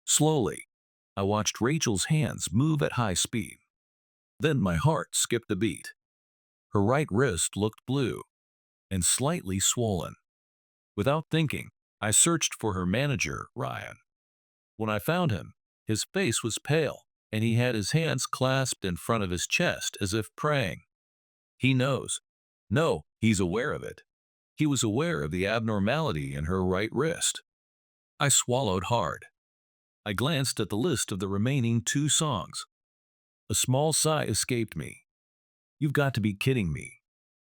Slowly, I watched Rachel's hands move at high speed. Then my heart skipped a beat. Her right wrist looked blue and slightly swollen. Without thinking, I searched for her manager, Ryan. When I found him, his face was pale, and he had his hands clasped in front of his chest as if praying. He knows. No, he's aware of it. He was aware of the abnormality in her right wrist. I swallowed hard. I glanced at the list of the remaining two songs. A small sigh escaped me. "You've got to be kidding me,"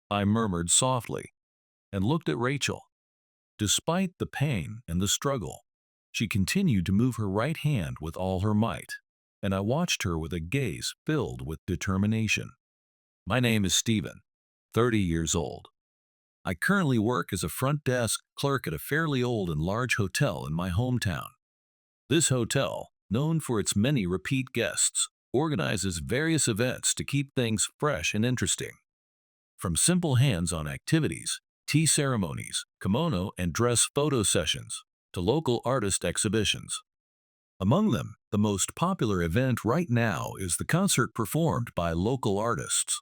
I murmured softly, and looked at Rachel. Despite the pain and the struggle, she continued to move her right hand with all her might, and I watched her with a gaze filled with determination. "My name is Stephen, 30 years old. I currently work as a front desk clerk at a fairly old and large hotel in my hometown. This hotel, known for its many repeat guests, organizes various events to keep things fresh and interesting. From simple hands-on activities, tea ceremonies, kimono and dress photo sessions, to local artist exhibitions. Among them, the most popular event right now is the concert performed by local artists.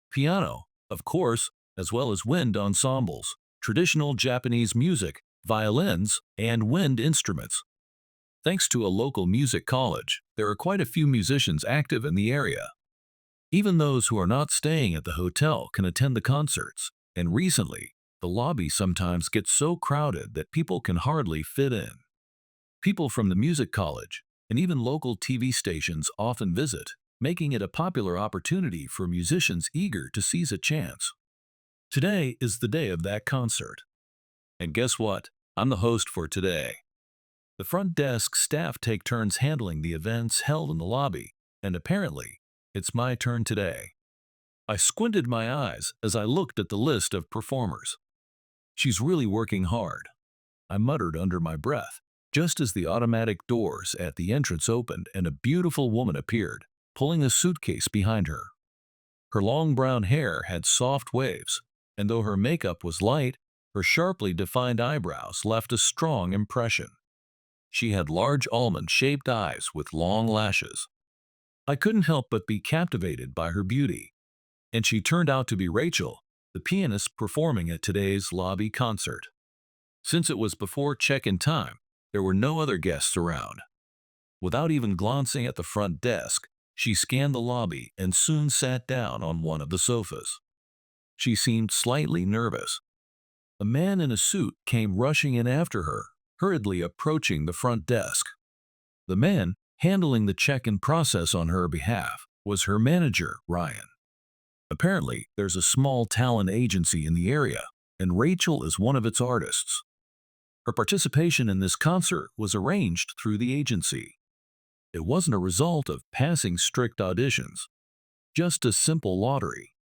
Piano, of course, as well as wind ensembles, traditional Japanese music, violins, and wind instruments. Thanks to a local music college, there are quite a few musicians active in the area. Even those who are not staying at the hotel can attend the concerts, and recently, the lobby sometimes gets so crowded that people can hardly fit in. People from the music college and even local TV stations often visit, making it a popular opportunity for musicians eager to seize a chance. Today is the day of that concert. And guess what? I'm the host for today. The front desk staff take turns handling the events held in the lobby, and apparently, it's my turn today. I squinted my eyes as I looked at the list of performers. "She's really working hard," I muttered under my breath, just as the automatic doors at the entrance opened and a beautiful woman appeared, pulling a suitcase behind her. Her long brown hair had soft waves, and though her makeup was light, her sharply defined eyebrows left a strong impression. She had large almond-shaped eyes with long lashes. I couldn't help but be captivated by her beauty, and she turned out to be Rachel, the pianist performing at today's lobby concert. Since it was before check-in time, there were no other guests around. Without even glancing at the front desk, she scanned the lobby and soon sat down on one of the sofas. She seemed slightly nervous. A man in a suit came rushing in after her, hurriedly approaching the front desk. The man, handling the check-in process on her behalf, was her manager, Ryan. Apparently, there's a small talent agency in the area, and Rachel is one of its artists. Her participation in this concert was arranged through the agency. It wasn't a result of passing strict auditions, just a simple lottery.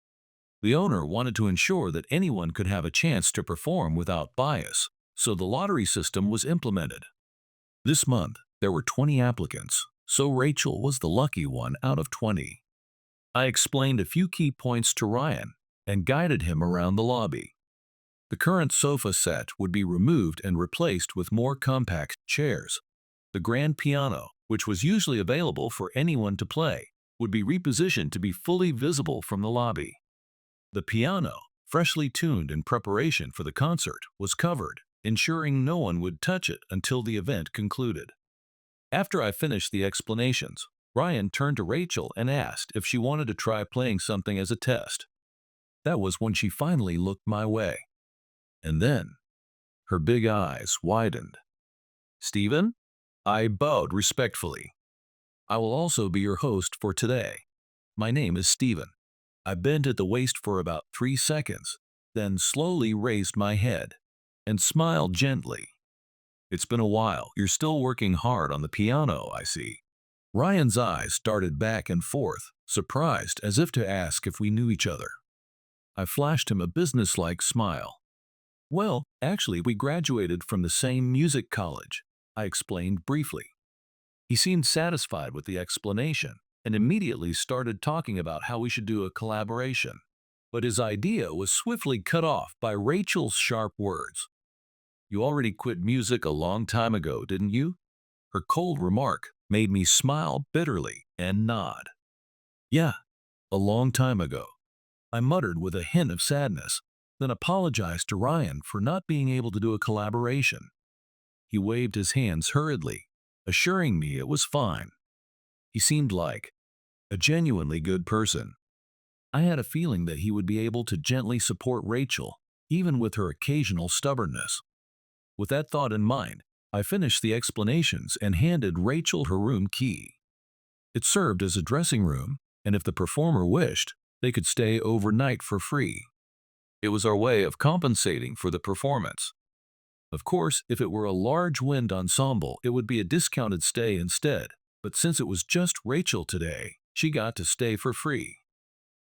The owner wanted to ensure that anyone could have a chance to perform without bias, so the lottery system was implemented. This month, there were 20 applicants, so Rachel was the lucky one out of 20. I explained a few key points to Ryan and guided him around the lobby. The current sofa set would be removed and replaced with more compact chairs. The grand piano, which was usually available for anyone to play, would be repositioned to be fully visible from the lobby. The piano, freshly tuned in preparation for the concert, was covered, ensuring no one would touch it until the event concluded. After I finished the explanations, Ryan turned to Rachel and asked if she wanted to try playing something as a test. That was when she finally looked my way. And then, her big eyes widened. "Stephen?" I bowed respectfully. "I will also be your host for today. My name is Stephen." I bent at the waist for about 3 seconds, then slowly raised my head and smiled gently. "It's been a while. You're still working hard on the piano, I see." Ryan's eyes darted back and forth, surprised as if to ask if we knew each other. I flashed him a businesslike smile. "Well, actually, we graduated from the same music college," I explained briefly. He seemed satisfied with the explanation and immediately started talking about how we should do a collaboration. But his idea was swiftly cut off by Rachel's sharp words. "You already quit music a long time ago, didn't you?" Her cold remark made me smile bitterly and nod. Yeah, a long time ago. I muttered with a hint of sadness, then apologized to Ryan for not being able to do a collaboration. He waved his hands hurriedly, assuring me it was fine. He seemed like a genuinely good person. I had a feeling that he would be able to gently support Rachel, even with her occasional stubbornness. With that thought in mind, I finished the explanations and handed Rachel her room key. It served as a dressing room, and if the performer wished, they could stay overnight for free. It was our way of compensating for the performance. Of course, if it were a large wind ensemble, it would be a discounted stay instead, but since it was just Rachel today, she got to stay for free.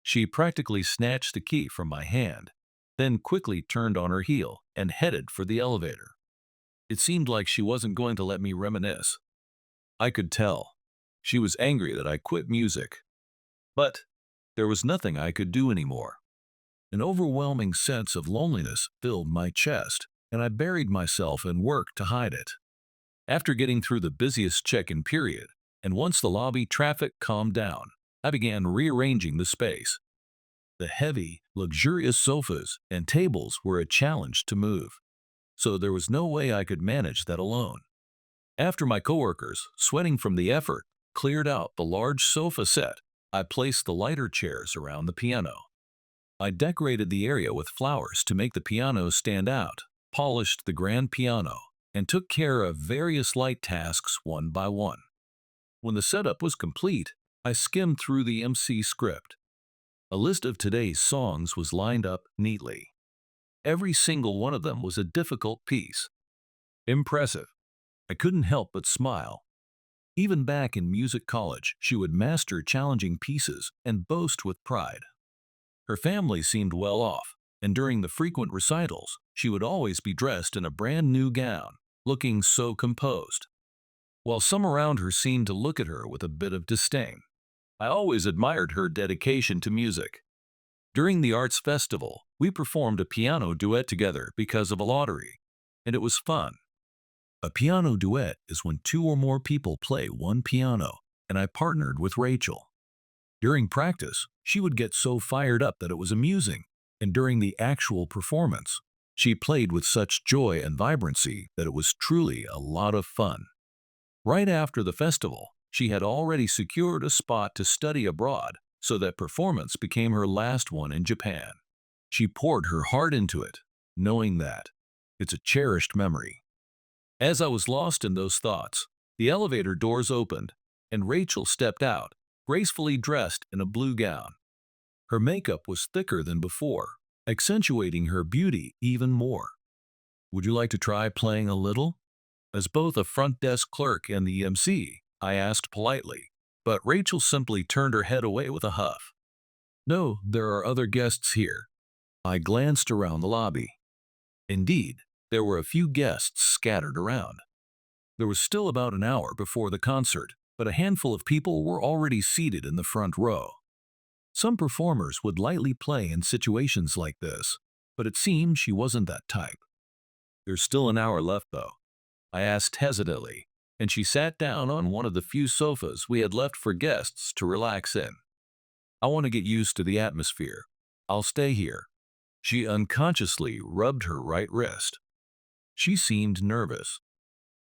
She practically snatched the key from my hand, then quickly turned on her heel and headed for the elevator. It seemed like she wasn't going to let me reminisce. I could tell. She was angry that I quit music. But there was nothing I could do anymore. An overwhelming sense of loneliness filled my chest, and I buried myself in work to hide it. After getting through the busiest check-in period, and once the lobby traffic calmed down, I began rearranging the space. The heavy, luxurious sofas and tables were a challenge to move, so there was no way I could manage that alone. After my coworkers, sweating from the effort, cleared out the large sofa set, I placed the lighter chairs around the piano. I decorated the area with flowers to make the piano stand out, polished the grand piano, and took care of various light tasks one by one. When the setup was complete, I skimmed through the MC script. A list of today's songs was lined up neatly. Every single one of them was a difficult piece. Impressive. I couldn't help but smile. Even back in music college, she would master challenging pieces and boast with pride. Her family seemed well off, and during the frequent recitals, she would always be dressed in a brand new gown, looking so composed. While some around her seemed to look at her with a bit of disdain, I always admired her dedication to music. During the arts festival, we performed a piano duet together because of a lottery, and it was fun. A piano duet is when two or more people play one piano, and I partnered with Rachel. During practice, she would get so fired up that it was amusing, and during the actual performance, she played with such joy and vibrancy that it was truly a lot of fun. Right after the festival, she had already secured a spot to study abroad, so that performance became her last one in Japan. She poured her heart into it, knowing that it's a cherished memory. As I was lost in those thoughts, the elevator doors opened, and Rachel stepped out, gracefully dressed in a blue gown. Her makeup was thicker than before, accentuating her beauty even more. "Would you like to try playing a little?" As both a front desk clerk and the MC, I asked politely, but Rachel simply turned her head away with a huff. "No, there are other guests here." I glanced around the lobby. Indeed, there were a few guests scattered around. There was still about an hour before the concert, but a handful of people were already seated in the front row. Some performers would lightly play in situations like this, but it seemed she wasn't that type. "There's still an hour left, though," I asked hesitantly, and she sat down on one of the few sofas we had left for guests to relax in. "I want to get used to the atmosphere. I'll stay here." She unconsciously rubbed her right wrist. She seemed nervous.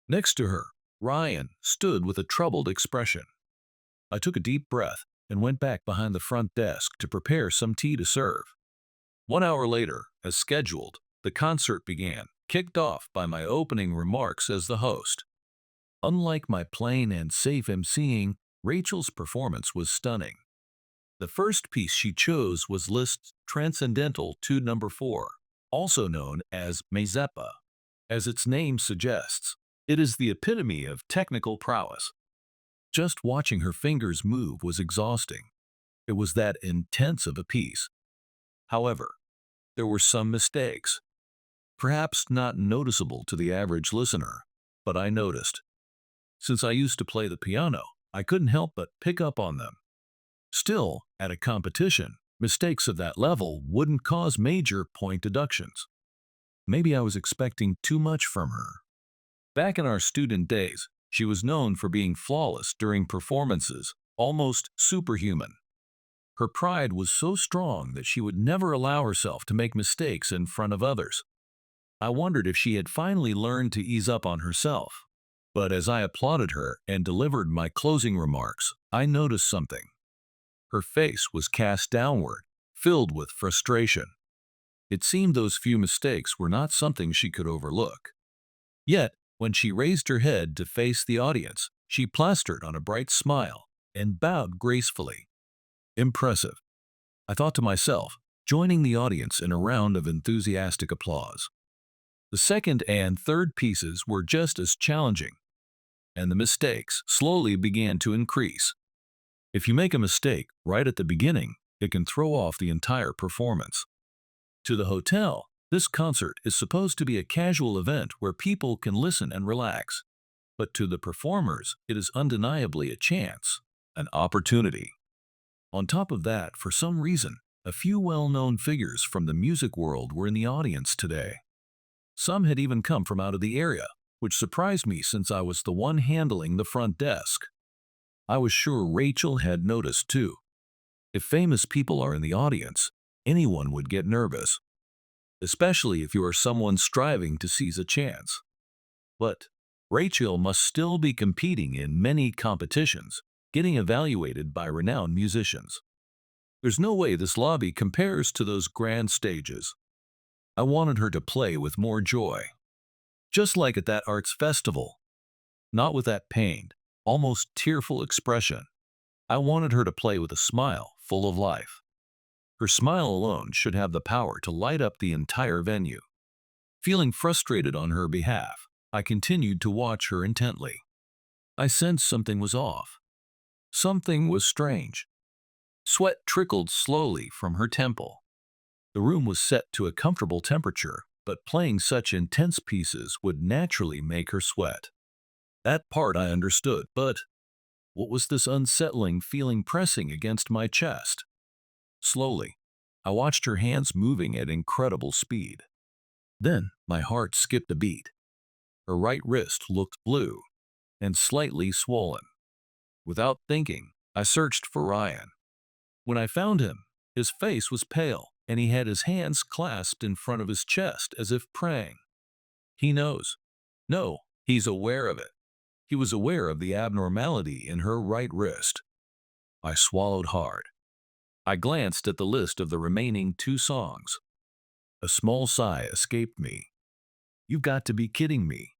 Next to her, Ryan stood with a troubled expression. I took a deep breath and went back behind the front desk to prepare some tea to serve. 1 hour later, as scheduled, the concert began, kicked off by my opening remarks as the host. Unlike my plain and safe emceeing, Rachel's performance was stunning. The first piece she chose was Liszt's Transcendental Tude No. 4, also known as Mazeppa. As its name suggests, it is the epitome of technical prowess. Just watching her fingers move was exhausting. It was that intense of a piece. However, there were some mistakes. Perhaps not noticeable to the average listener, but I noticed. Since I used to play the piano, I couldn't help but pick up on them. Still, at a competition, mistakes of that level wouldn't cause major point deductions. Maybe I was expecting too much from her. Back in our student days, She was known for being flawless during performances, almost superhuman. Her pride was so strong that she would never allow herself to make mistakes in front of others. I wondered if she had finally learned to ease up on herself. But as I applauded her and delivered my closing remarks, I noticed something. Her face was cast downward, filled with frustration. It seemed those few mistakes were not something she could overlook. Yet, when she raised her head to face the audience, she plastered on a bright smile and bowed gracefully. Impressive, I thought to myself, joining the audience in a round of enthusiastic applause. The second and third pieces were just as challenging, and the mistakes slowly began to increase. If you make a mistake right at the beginning, it can throw off the entire performance. To the hotel, this concert is supposed to be a casual event where people can listen and relax. But to the performers, it is undeniably a chance, an opportunity. On top of that, for some reason, a few well-known figures from the music world were in the audience today. Some had even come from out of the area, which surprised me since I was the one handling the front desk. I was sure Rachel had noticed too. If famous people are in the audience, anyone would get nervous, especially if you are someone striving to seize a chance. But Rachel must still be competing in many competitions, getting evaluated by renowned musicians. There's no way this lobby compares to those grand stages. I wanted her to play with more joy, just like at that arts festival. Not with that pained, almost tearful expression. I wanted her to play with a smile full of life. Her smile alone should have the power to light up the entire venue. Feeling frustrated on her behalf, I continued to watch her intently. I sensed something was off. Something was strange. Sweat trickled slowly from her temple. The room was set to a comfortable temperature, but playing such intense pieces would naturally make her sweat. That part I understood, but what was this unsettling feeling pressing against my chest? Slowly, I watched her hands moving at incredible speed. Then my heart skipped a beat. Her right wrist looked blue and slightly swollen. Without thinking, I searched for Ryan. When I found him, his face was pale, and he had his hands clasped in front of his chest as if praying. He knows. No, he's aware of it. He was aware of the abnormality in her right wrist. I swallowed hard. I glanced at the list of the remaining 2 songs. A small sigh escaped me. "You've got to be kidding me,"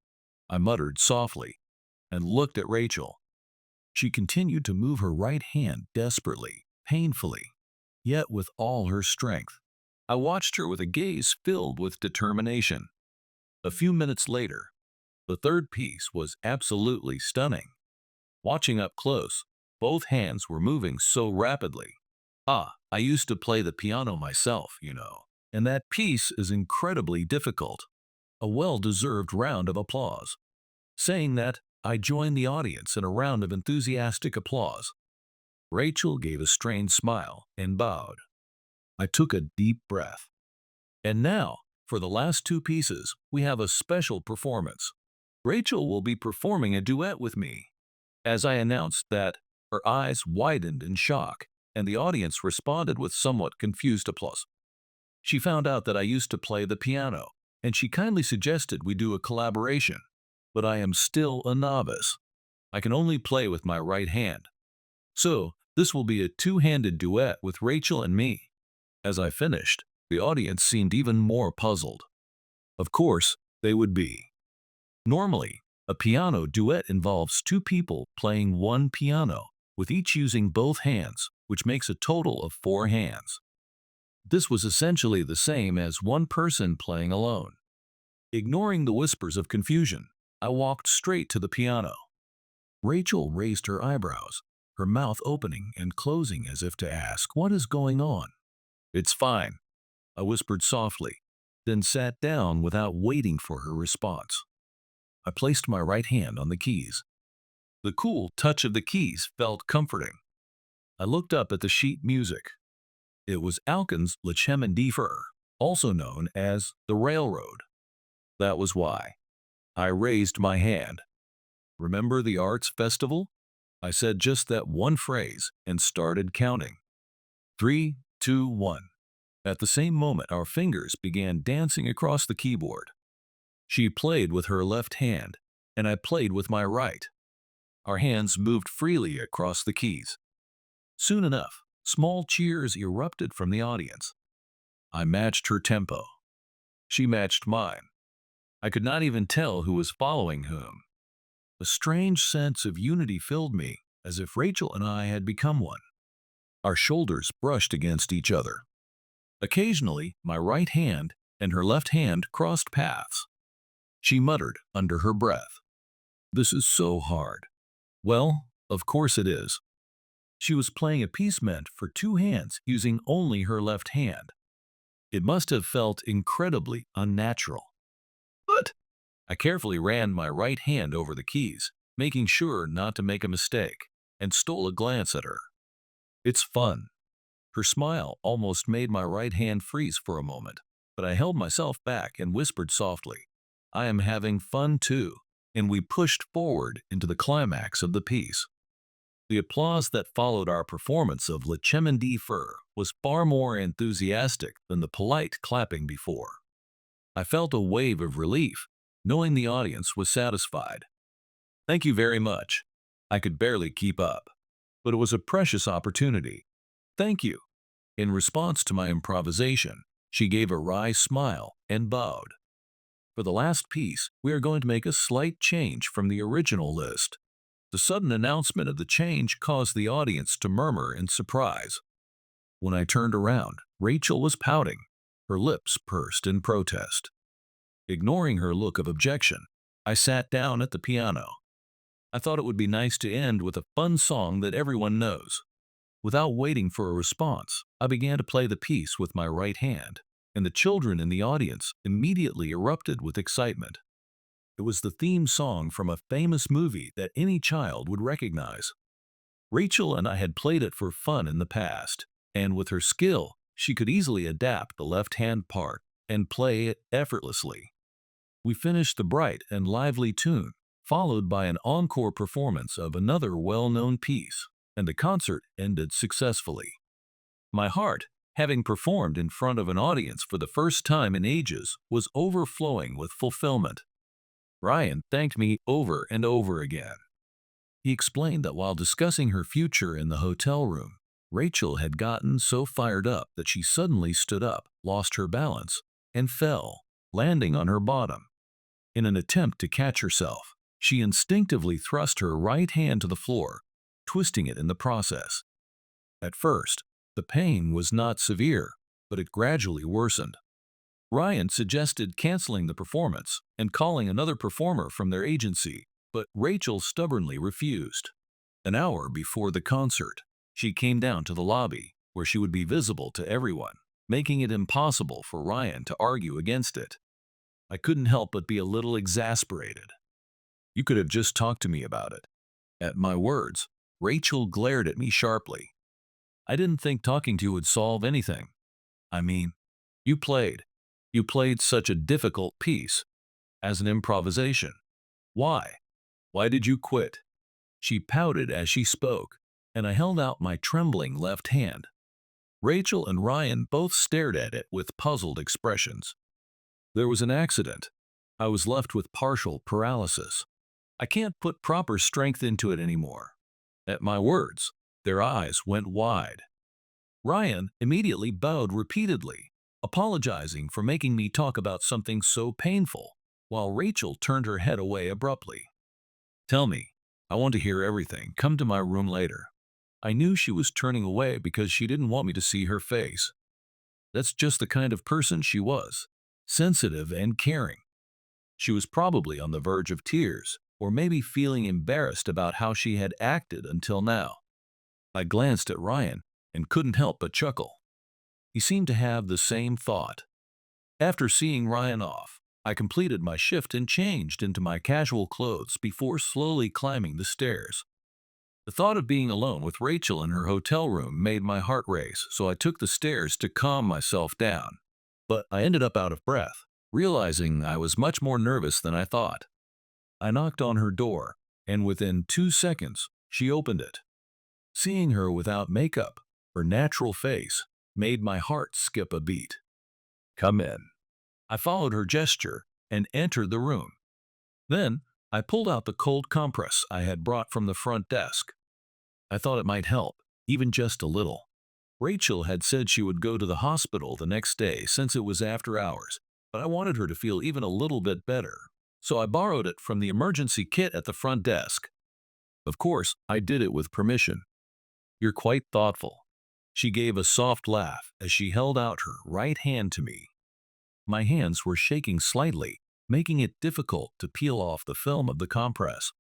I muttered softly, and looked at Rachel. She continued to move her right hand desperately, painfully, yet with all her strength. I watched her with a gaze filled with determination. A few minutes later, the third piece was absolutely stunning. Watching up close, both hands were moving so rapidly. I used to play the piano myself, and that piece is incredibly difficult. A well-deserved round of applause. Saying that, I joined the audience in a round of enthusiastic applause. Rachel gave a strained smile and bowed. I took a deep breath. And now, for the last 2 pieces, we have a special performance. Rachel will be performing a duet with me. As I announced that, her eyes widened in shock, and the audience responded with somewhat confused applause. She found out that I used to play the piano, and she kindly suggested we do a collaboration. But I am still a novice. I can only play with my right hand. So, this will be a 2-handed duet with Rachel and me. As I finished, the audience seemed even more puzzled. Of course, they would be. Normally, a piano duet involves 2 people playing one piano, with each using both hands, which makes a total of 4 hands. This was essentially the same as one person playing alone. Ignoring the whispers of confusion, I walked straight to the piano. Rachel raised her eyebrows, her mouth opening and closing as if to ask, "What is going on?" "It's fine," I whispered softly, then sat down without waiting for her response. I placed my right hand on the keys. The cool touch of the keys felt comforting. I looked up at the sheet music. It was Alkin's Le Chemin de Fer, also known as The Railroad. That was why I raised my hand. Remember the arts festival? I said just that one phrase and started counting. 3, 2, 1. At the same moment, our fingers began dancing across the keyboard. She played with her left hand, and I played with my right. Our hands moved freely across the keys. Soon enough, small cheers erupted from the audience. I matched her tempo. She matched mine. I could not even tell who was following whom. A strange sense of unity filled me, as if Rachel and I had become one. Our shoulders brushed against each other. Occasionally, my right hand and her left hand crossed paths. She muttered under her breath, "This is so hard." Well, of course it is. She was playing a piece meant for two hands using only her left hand. It must have felt incredibly unnatural. But I carefully ran my right hand over the keys, making sure not to make a mistake, and stole a glance at her. "It's fun." Her smile almost made my right hand freeze for a moment, but I held myself back and whispered softly, "I am having fun too," and we pushed forward into the climax of the piece. The applause that followed our performance of Le Chemin de Fer was far more enthusiastic than the polite clapping before. I felt a wave of relief, knowing the audience was satisfied. "Thank you very much." I could barely keep up, but it was a precious opportunity. "Thank you." In response to my improvisation, she gave a wry smile and bowed. "For the last piece, we are going to make a slight change from the original list." The sudden announcement of the change caused the audience to murmur in surprise. When I turned around, Rachel was pouting, her lips pursed in protest. Ignoring her look of objection, I sat down at the piano. I thought it would be nice to end with a fun song that everyone knows. Without waiting for a response, I began to play the piece with my right hand, and the children in the audience immediately erupted with excitement. It was the theme song from a famous movie that any child would recognize. Rachel and I had played it for fun in the past, and with her skill, she could easily adapt the left-hand part and play it effortlessly. We finished the bright and lively tune, followed by an encore performance of another well-known piece, and the concert ended successfully. My heart, having performed in front of an audience for the first time in ages, was overflowing with fulfillment. Ryan thanked me over and over again. He explained that while discussing her future in the hotel room, Rachel had gotten so fired up that she suddenly stood up, lost her balance, and fell, landing on her bottom. In an attempt to catch herself, she instinctively thrust her right hand to the floor, twisting it in the process. At first, the pain was not severe, but it gradually worsened. Ryan suggested canceling the performance and calling another performer from their agency, but Rachel stubbornly refused. An hour before the concert, she came down to the lobby, where she would be visible to everyone, making it impossible for Ryan to argue against it. I couldn't help but be a little exasperated. "You could have just talked to me about it." At my words, Rachel glared at me sharply. "I didn't think talking to you would solve anything. I mean, you played. You played such a difficult piece. As an improvisation. Why? Why did you quit?" She pouted as she spoke, and I held out my trembling left hand. Rachel and Ryan both stared at it with puzzled expressions. "There was an accident. I was left with partial paralysis. I can't put proper strength into it anymore." At my words, their eyes went wide. Ryan immediately bowed repeatedly, apologizing for making me talk about something so painful, while Rachel turned her head away abruptly. "Tell me. I want to hear everything. Come to my room later." I knew she was turning away because she didn't want me to see her face. That's just the kind of person she was, sensitive and caring. She was probably on the verge of tears, or maybe feeling embarrassed about how she had acted until now. I glanced at Ryan and couldn't help but chuckle. He seemed to have the same thought. After seeing Ryan off, I completed my shift and changed into my casual clothes before slowly climbing the stairs. The thought of being alone with Rachel in her hotel room made my heart race, so I took the stairs to calm myself down. But I ended up out of breath, realizing I was much more nervous than I thought. I knocked on her door, and within 2 seconds, she opened it. Seeing her without makeup, her natural face, made my heart skip a beat. "Come in." I followed her gesture and entered the room. Then, I pulled out the cold compress I had brought from the front desk. I thought it might help, even just a little. Rachel had said she would go to the hospital the next day since it was after hours, but I wanted her to feel even a little bit better. So I borrowed it from the emergency kit at the front desk. Of course, I did it with permission. "You're quite thoughtful." She gave a soft laugh as she held out her right hand to me. My hands were shaking slightly, making it difficult to peel off the film of the compress.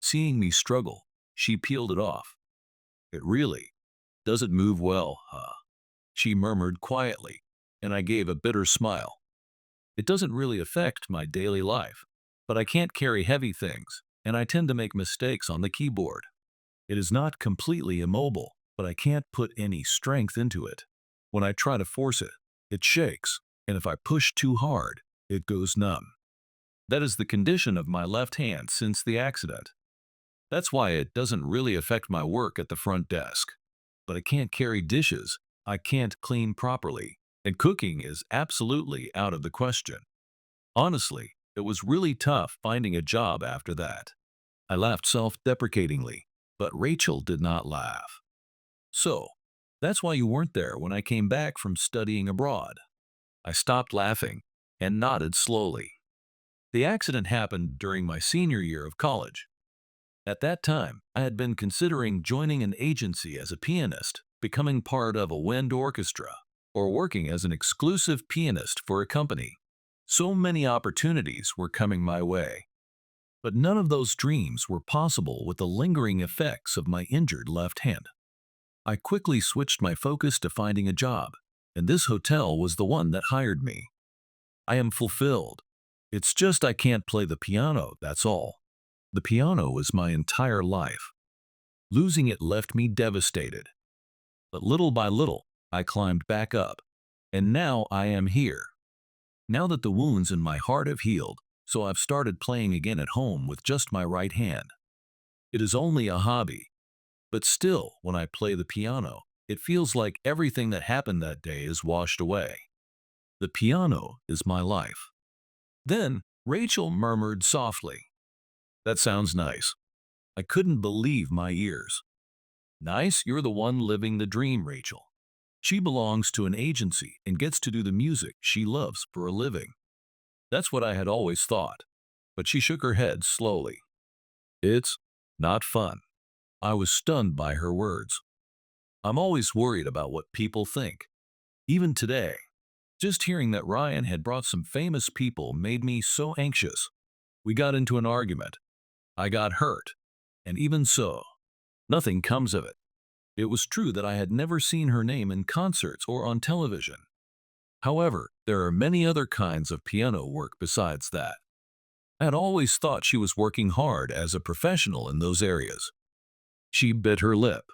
Seeing me struggle, she peeled it off. "It really doesn't move well, huh?" she murmured quietly, and I gave a bitter smile. "It doesn't really affect my daily life, but I can't carry heavy things, and I tend to make mistakes on the keyboard. It is not completely immobile, but I can't put any strength into it. When I try to force it, it shakes, and if I push too hard, it goes numb. That is the condition of my left hand since the accident. That's why it doesn't really affect my work at the front desk. But I can't carry dishes, I can't clean properly, and cooking is absolutely out of the question." Honestly, it was really tough finding a job after that. I laughed self-deprecatingly, but Rachel did not laugh. "So, that's why you weren't there when I came back from studying abroad." I stopped laughing and nodded slowly. The accident happened during my senior year of college. At that time, I had been considering joining an agency as a pianist, becoming part of a wind orchestra, or working as an exclusive pianist for a company. So many opportunities were coming my way. But none of those dreams were possible with the lingering effects of my injured left hand. I quickly switched my focus to finding a job, and this hotel was the one that hired me. I am fulfilled. It's just I can't play the piano, that's all. The piano is my entire life. Losing it left me devastated. But little by little, I climbed back up. And now I am here. Now that the wounds in my heart have healed, so I've started playing again at home with just my right hand. It is only a hobby. But still, when I play the piano, it feels like everything that happened that day is washed away. The piano is my life. Then, Rachel murmured softly, "That sounds nice." I couldn't believe my ears. "Nice? You're the one living the dream, Rachel. She belongs to an agency and gets to do the music she loves for a living." That's what I had always thought. But she shook her head slowly. "It's not fun." I was stunned by her words. I'm always worried about what people think. Even today, just hearing that Ryan had brought some famous people made me so anxious. We got into an argument. I got hurt. And even so, nothing comes of it. It was true that I had never seen her name in concerts or on television. However, there are many other kinds of piano work besides that. I had always thought she was working hard as a professional in those areas. She bit her lip.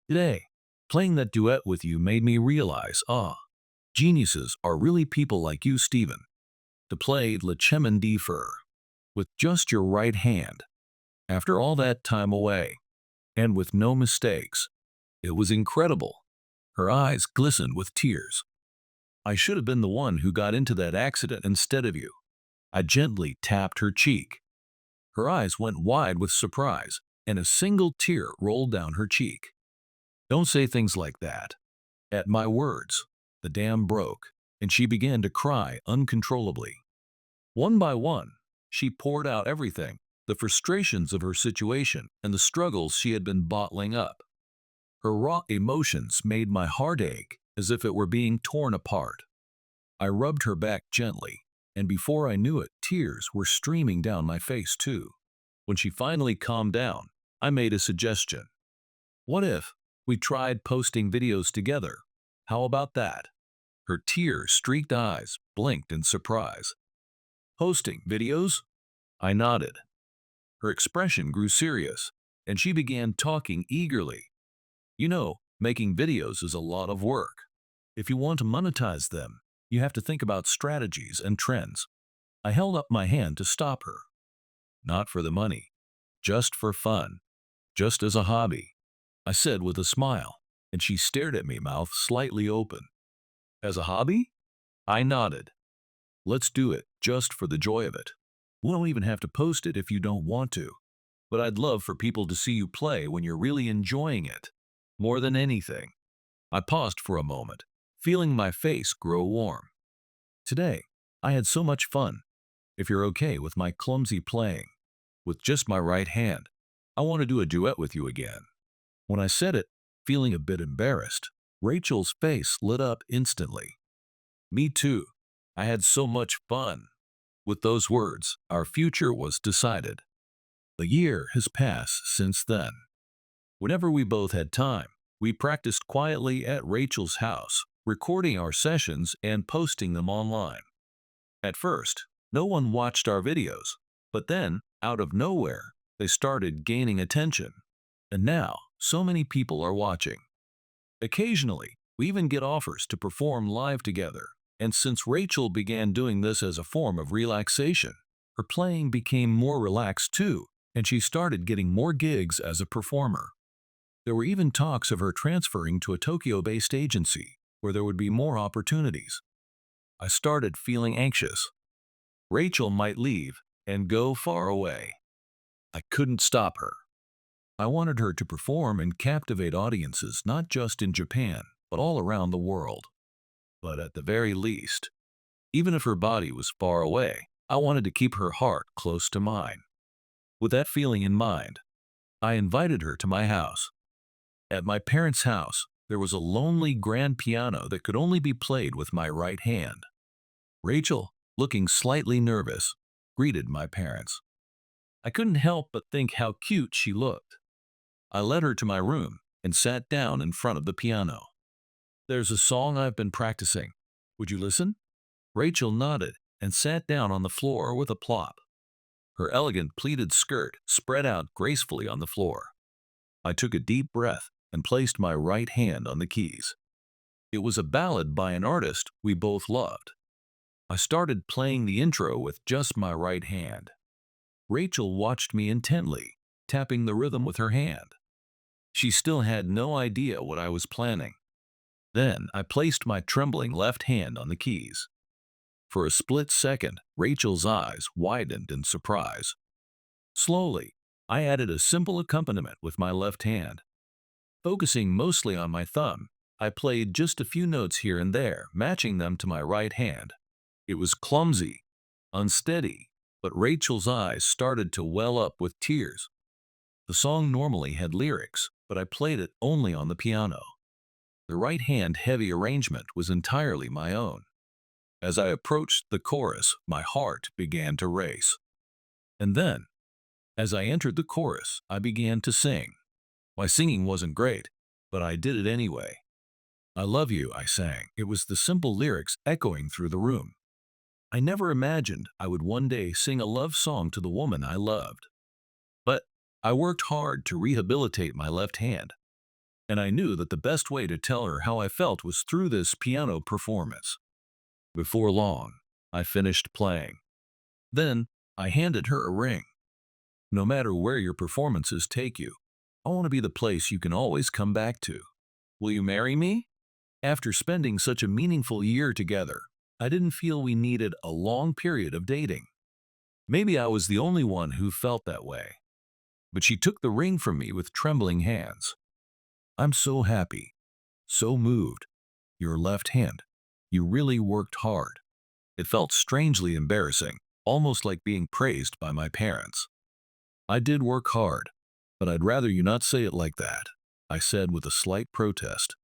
"Today, playing that duet with you made me realize, geniuses are really people like you, Stephen. To play Le Chemin de Fer with just your right hand, after all that time away, and with no mistakes. It was incredible." Her eyes glistened with tears. "I should have been the one who got into that accident instead of you." I gently tapped her cheek. Her eyes went wide with surprise, and a single tear rolled down her cheek. "Don't say things like that." At my words, the dam broke, and she began to cry uncontrollably. One by one, she poured out everything, the frustrations of her situation and the struggles she had been bottling up. Her raw emotions made my heart ache as if it were being torn apart. I rubbed her back gently, and before I knew it, tears were streaming down my face too. When she finally calmed down, I made a suggestion. "What if we tried posting videos together? How about that?" Her tear-streaked eyes blinked in surprise. "Posting videos?" I nodded. Her expression grew serious, and she began talking eagerly. "You know, making videos is a lot of work. If you want to monetize them, you have to think about strategies and trends." I held up my hand to stop her. "Not for the money. just for fun, just as a hobby, I said with a smile, and she stared at me, mouth slightly open. As a hobby? I nodded. Let's do it, just for the joy of it. We don't even have to post it if you don't want to. But I'd love for people to see you play when you're really enjoying it. More than anything. I paused for a moment, feeling my face grow warm. Today, I had so much fun. If you're okay with my clumsy playing, with just my right hand, I want to do a duet with you again. When I said it, feeling a bit embarrassed, Rachel's face lit up instantly. Me too. I had so much fun. With those words, our future was decided. A year has passed since then. Whenever we both had time, we practiced quietly at Rachel's house, recording our sessions and posting them online. At first, no one watched our videos, but then, out of nowhere, they started gaining attention. And now, so many people are watching. Occasionally, we even get offers to perform live together, and since Rachel began doing this as a form of relaxation, her playing became more relaxed too, and she started getting more gigs as a performer. There were even talks of her transferring to a Tokyo-based agency, where there would be more opportunities. I started feeling anxious. Rachel might leave and go far away. I couldn't stop her. I wanted her to perform and captivate audiences not just in Japan, but all around the world. But at the very least, even if her body was far away, I wanted to keep her heart close to mine. With that feeling in mind, I invited her to my house. At my parents' house, there was a lonely grand piano that could only be played with my right hand. Rachel, looking slightly nervous, greeted my parents. I couldn't help but think how cute she looked. I led her to my room and sat down in front of the piano. There's a song I've been practicing. Would you listen? Rachel nodded and sat down on the floor with a plop. Her elegant pleated skirt spread out gracefully on the floor. I took a deep breath and placed my right hand on the keys. It was a ballad by an artist we both loved. I started playing the intro with just my right hand. Rachel watched me intently, tapping the rhythm with her hand. She still had no idea what I was planning. Then I placed my trembling left hand on the keys. For a split second, Rachel's eyes widened in surprise. Slowly, I added a simple accompaniment with my left hand. Focusing mostly on my thumb, I played just a few notes here and there, matching them to my right hand. It was clumsy, unsteady, but Rachel's eyes started to well up with tears. The song normally had lyrics, but I played it only on the piano. The right hand heavy arrangement was entirely my own. As I approached the chorus, my heart began to race. And then, as I entered the chorus, I began to sing. My singing wasn't great, but I did it anyway. I love you, I sang. It was the simple lyrics echoing through the room. I never imagined I would one day sing a love song to the woman I loved. But I worked hard to rehabilitate my left hand, and I knew that the best way to tell her how I felt was through this piano performance. Before long, I finished playing. Then, I handed her a ring. No matter where your performances take you, I want to be the place you can always come back to. Will you marry me? After spending such a meaningful year together, I didn't feel we needed a long period of dating. Maybe I was the only one who felt that way. But she took the ring from me with trembling hands. I'm so happy, so moved. Your left hand. You really worked hard. It felt strangely embarrassing, almost like being praised by my parents. I did work hard, but I'd rather you not say it like that, I said with a slight protest.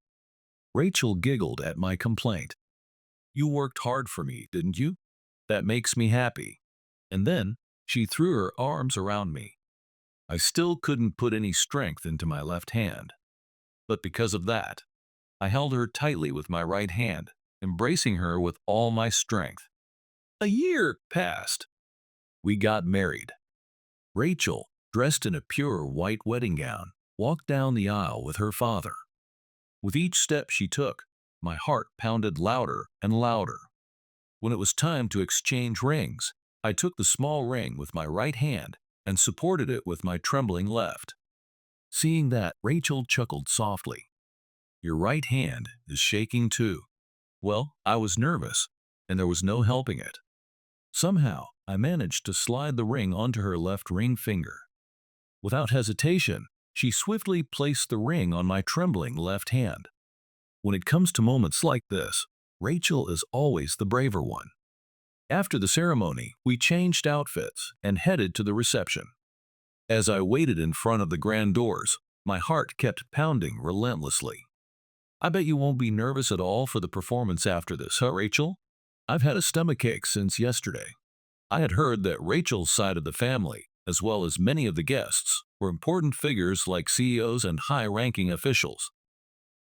Rachel giggled at my complaint. You worked hard for me, didn't you? That makes me happy. And then she threw her arms around me. I still couldn't put any strength into my left hand. But because of that, I held her tightly with my right hand, embracing her with all my strength. A year passed. We got married. Rachel, dressed in a pure white wedding gown, walked down the aisle with her father. With each step she took, my heart pounded louder and louder. When it was time to exchange rings, I took the small ring with my right hand and supported it with my trembling left. Seeing that, Rachel chuckled softly. Your right hand is shaking too. Well, I was nervous, and there was no helping it. Somehow, I managed to slide the ring onto her left ring finger. Without hesitation, she swiftly placed the ring on my trembling left hand. When it comes to moments like this, Rachel is always the braver one. After the ceremony, we changed outfits and headed to the reception. As I waited in front of the grand doors, my heart kept pounding relentlessly. I bet you won't be nervous at all for the performance after this, huh, Rachel? I've had a stomachache since yesterday. I had heard that Rachel's side of the family, as well as many of the guests, were important figures like CEOs and high-ranking officials.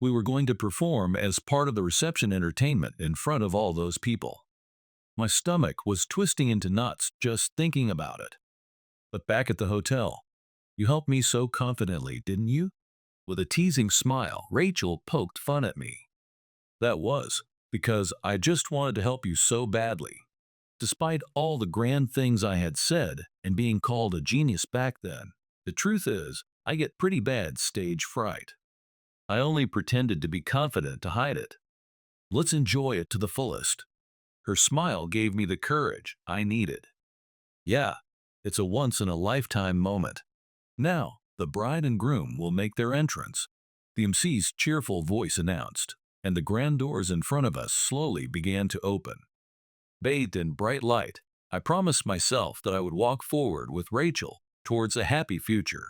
We were going to perform as part of the reception entertainment in front of all those people. My stomach was twisting into knots just thinking about it. But back at the hotel, you helped me so confidently, didn't you? With a teasing smile, Rachel poked fun at me. That was because I just wanted to help you so badly. Despite all the grand things I had said and being called a genius back then, the truth is, I get pretty bad stage fright. I only pretended to be confident to hide it. Let's enjoy it to the fullest. Her smile gave me the courage I needed. Yeah, it's a once-in-a-lifetime moment. Now, the bride and groom will make their entrance, the MC's cheerful voice announced, and the grand doors in front of us slowly began to open. Bathed in bright light, I promised myself that I would walk forward with Rachel towards a happy future.